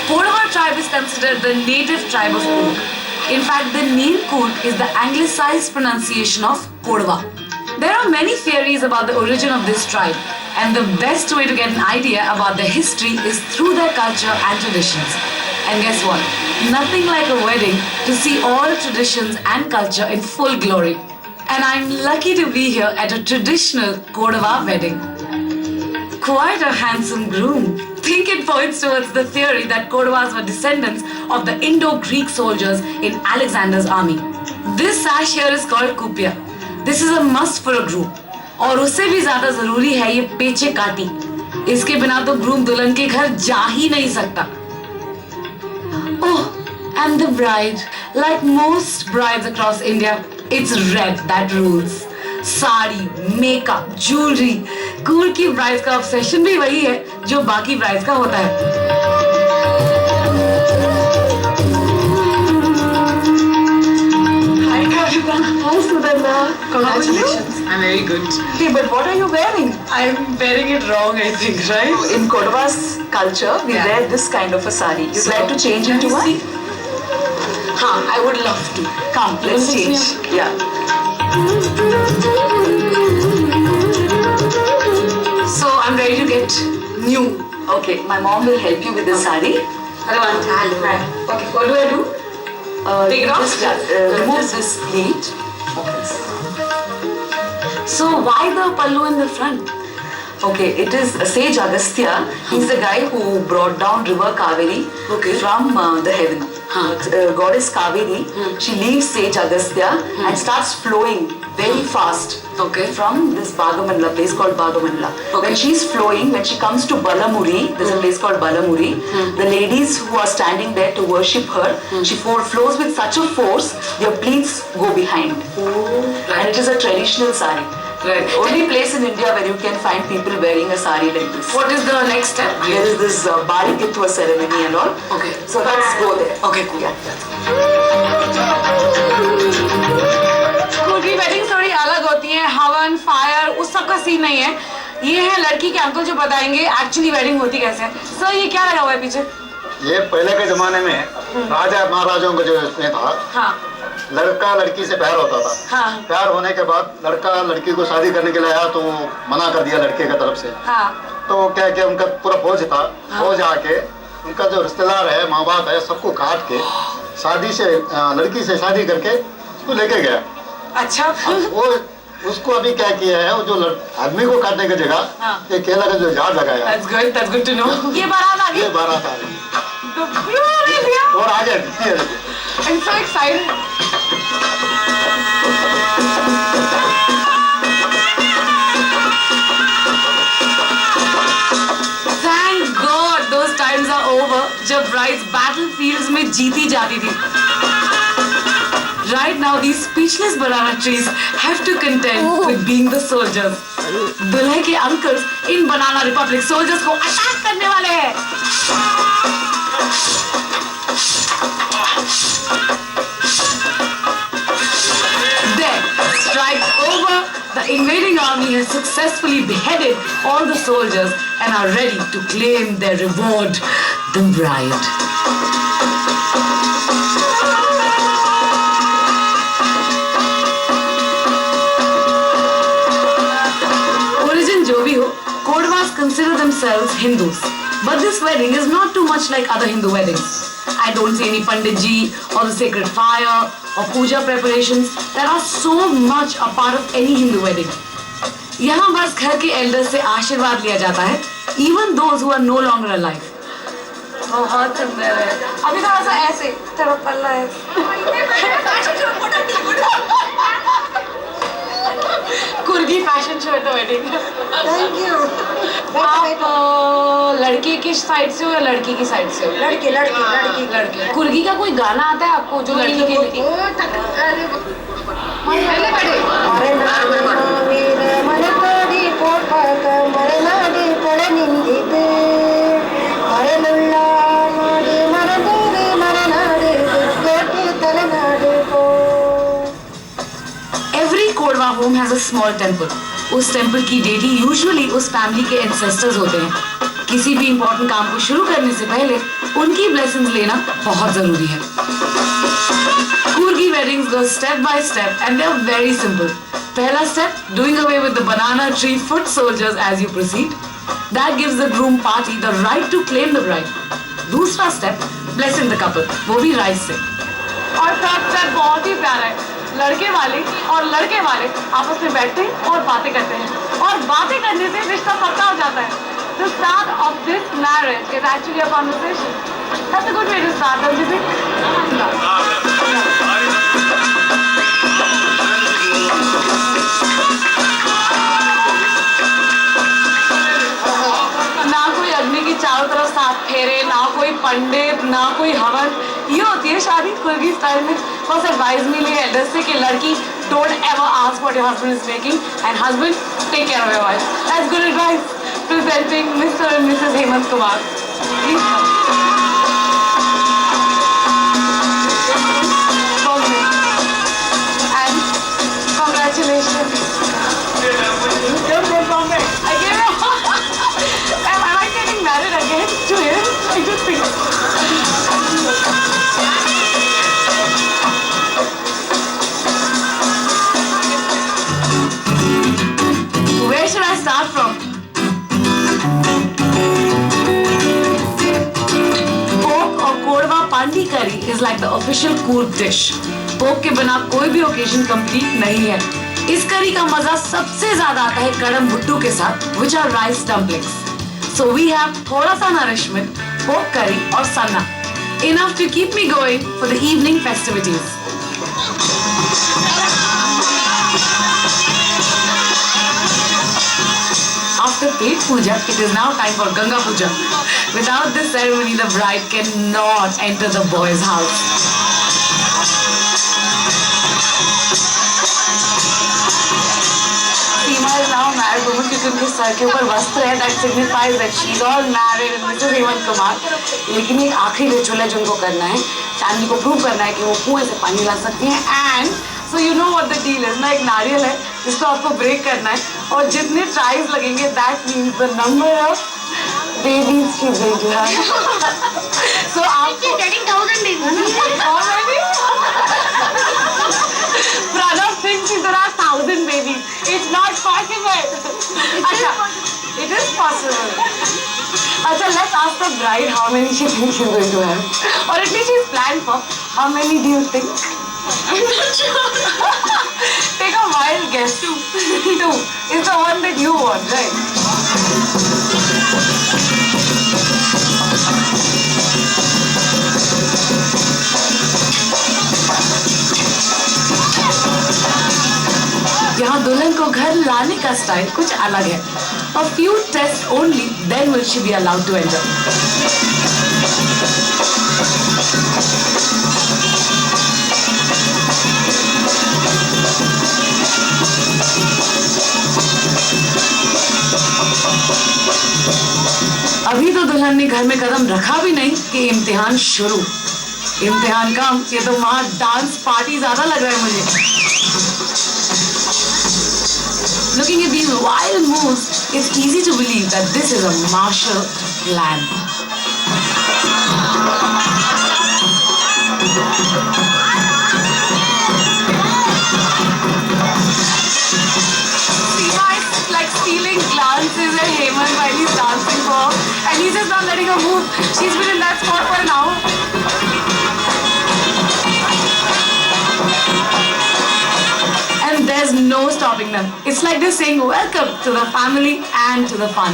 Kodava tribe is considered the native tribe of Coorg. In fact, the name Coorg is the anglicized pronunciation of Kodava. There are many theories about the origin of this tribe, and the best way to get an idea about their history is through their culture and traditions. And guess what? Nothing like a wedding to see all traditions and culture in full glory. And I'm lucky to be here at a traditional Kodava wedding. Quite a handsome groom. Think it points towards the theory that Kodavas were descendants of the Indo-Greek soldiers in Alexander's army. This sash here is called kupya. This is a must for a groom. और उससे भी ज्यादा जरूरी है ये पेचे काटी. इसके बिना तो ग्रूम दुल्हन के घर जा ही नहीं सकता. Oh, and the bride. Like most brides across India, it's red that rules. Sari, makeup, jewellery. Coorg की ब्राइड्स का ऑब्सेशन भी वही है जो बाकी ब्राइड्स का होता है. Hi Kavita. Hi Sudhana. Congratulations. I'm very good. Hey, but what are you wearing? I'm wearing it wrong, I think, right? In Kodava's culture, we Yeah. wear this kind of a sari. You'd like to change Can into you one? see? Haan, I would love to. Come, let's change. Yeah. So I'm ready to get new. Okay, my mom will help you with this sari. Hello, Auntie. Hello. Okay, what do I do? Take it off? Just remove this pleat. So why the pallu in the front? Okay, it is Sage Agastya. He's the guy who brought down river Kaveri from the heaven. Goddess Kaveri, she leaves Sage Agastya and starts flowing very fast from this Bhagamandla, place called Bhagamandla. When she's flowing, when she comes to Balamuri, there's a place called Balamuri, the ladies who are standing there to worship her, she flows with such a force, their pleats go behind. And it is a traditional sari. Right. Only place in India where you can find people wearing a sari like this. What is the next step? There is this Barikitwa ceremony and all. Okay. So let's go there. Okay, cool. Yeah. Coorg की wedding थोड़ी अलग होती है. हवन, fire, उस सब का scene नहीं है. ये है लड़की के अंकल जो बताएंगे एक्चुअली वेडिंग होती कैसे है. सर ये क्या लगा हुआ है पीछे? ये पहले के जमाने में राजा महाराजाओं का जो इसमें था. हाँ. लड़का लड़की से प्यार होता था. हाँ. प्यार होने के बाद लड़का लड़की को शादी करने के लिए आया तो मना कर दिया लड़के की तरफ से. हाँ. तो क्या क्या उनका पूरा फौज था. फौज आके उनका जो रिश्तेदार है, माँ बाप है, सबको काट के शादी से लड़की से शादी करके उसको लेके गया. अच्छा. वो उसको अभी क्या किया है, वो जो आदमी को काटने की जगह एक केला का जो झाड़ लगाया. That's good to know. ये बारात आ गई. ये बारात आ गई. और आ गया. I'm so excited. Thank God those times are over जब brides battlefields में जीती जाती थी. Right now these speechless banana trees have to contend with being the soldiers. दुल्हे के uncles इन banana republic soldiers को attack करने वाले हैं. There, strike over. The invading army has successfully beheaded all the soldiers and are ready to claim their reward, the bride. Origin जो भी हो, Kodavas consider themselves Hindus. But this wedding is not too much like other Hindu weddings. I don't see any Panditji or the sacred fire or puja preparations that are so much a part of any Hindu wedding. यहाँ बस घर के elders से आशीर्वाद लिया जाता है, even those who are no longer alive. बहुत सुंदर है. अभी थोड़ा सा ऐसे तेरा पल्ला है. कुर्गी फैशन शो है वेडिंग. Thank you. आप लड़के की साइड से हो या लड़की की साइड से हो? लड़की लड़की लड़की लड़की. कुर्गी का कोई गाना आता है आपको जो लड़की के लिए? अरे वीर मन कोडी पोटक मरनाडी पड़ निंदित अरे लुल्ला नाडी मरदूरी मरनाडी कोटी तलनाडी को our home has a small temple. उस टेम्पल की डेटी यूजुअली उस फैमिली के एंसेस्टर्स होते हैं. किसी भी इंपॉर्टेंट काम को शुरू करने से पहले उनकी ब्लेसिंग्स लेना बहुत जरूरी है. Kurgi weddings go step by step and they are very simple. पहला step, doing away with the banana tree foot soldiers as you proceed. That gives the groom party the right to claim the bride. दूसरा step, blessing the couple. वो भी rice से. और third step बहुत ही प्यारा है. लड़के वाले और लड़के वाले आपस में बैठते हैं और बातें करते हैं और बातें करने से रिश्ता पक्का हो जाता है. The start of this marriage is actually a conversation. That's a good way to start, don't you think? ना कोई अग्नि की चारों तरफ साथ फेरे, ना कोई पंडित, ना कोई हवन. ये होती है शादी कुर्गी स्टाइल में. बस एडवाइस मिली है एल्डर से कि लड़की don't ever ask what your husband is making and husband take care of your wife. That's good advice. Presenting Mr. and Mrs. Hemant Kumar. Please come. And congratulations. Don't go Bombay. I gave you. Am I getting married again? 2 years? I just think. Where should I start from? Pandi curry is like the official Coorg dish. पोक के बिना कोई भी occasion complete नहीं है. इस करी का मजा सबसे ज्यादा आता है कड़म भुट्टू के साथ, which are rice dumplings. So we have थोड़ा सा nourishment, pork curry और sanna, enough to keep me going for the evening festivities. After Pet Puja, it is now time for Ganga Puja. Without this ceremony, the bride cannot enter the boy's house. Seema is now a married woman क्योंकि उनके sir के ऊपर वस्त्र है. That signifies that she is all married and Mrs. Hemant Kumar. लेकिन एक आखिरी ritual है जो उनको करना है. फैमिली को प्रूव करना है कि वो कुएं से पानी ला सकती हैं. And so you know what the deal is ना. एक नारियल है जिसको आपको ब्रेक करना है और जितने ट्राइज लगेंगे that means the number of babies she will have. So आपको 10,000 babies already. Pranav thinks there are 1,000 babies. It's not possible. अच्छा, it is possible. अच्छा, let's ask the bride how many she thinks she's going to have. Or at least she's planned for. How many do you think? I'm not sure. Take a wild guess. 2. 2 is the one that you want, right? यहाँ दुल्हन को घर लाने का style कुछ अलग है. A few tests only, then will she be allowed to enter. अभी तो दुल्हन ने घर में कदम रखा भी नहीं कि इम्तिहान शुरू. इम्तिहान कम, ये तो वहाँ डांस पार्टी ज्यादा लग रहा है मुझे. Looking at these wild moves, it's easy to believe that this is a martial plan. It's like stealing glances at Hemant while he's dancing for her, and he's just not letting her move. She's been in that spot for an hour. And there's no stopping them. It's like they're saying welcome to the family and to the fun.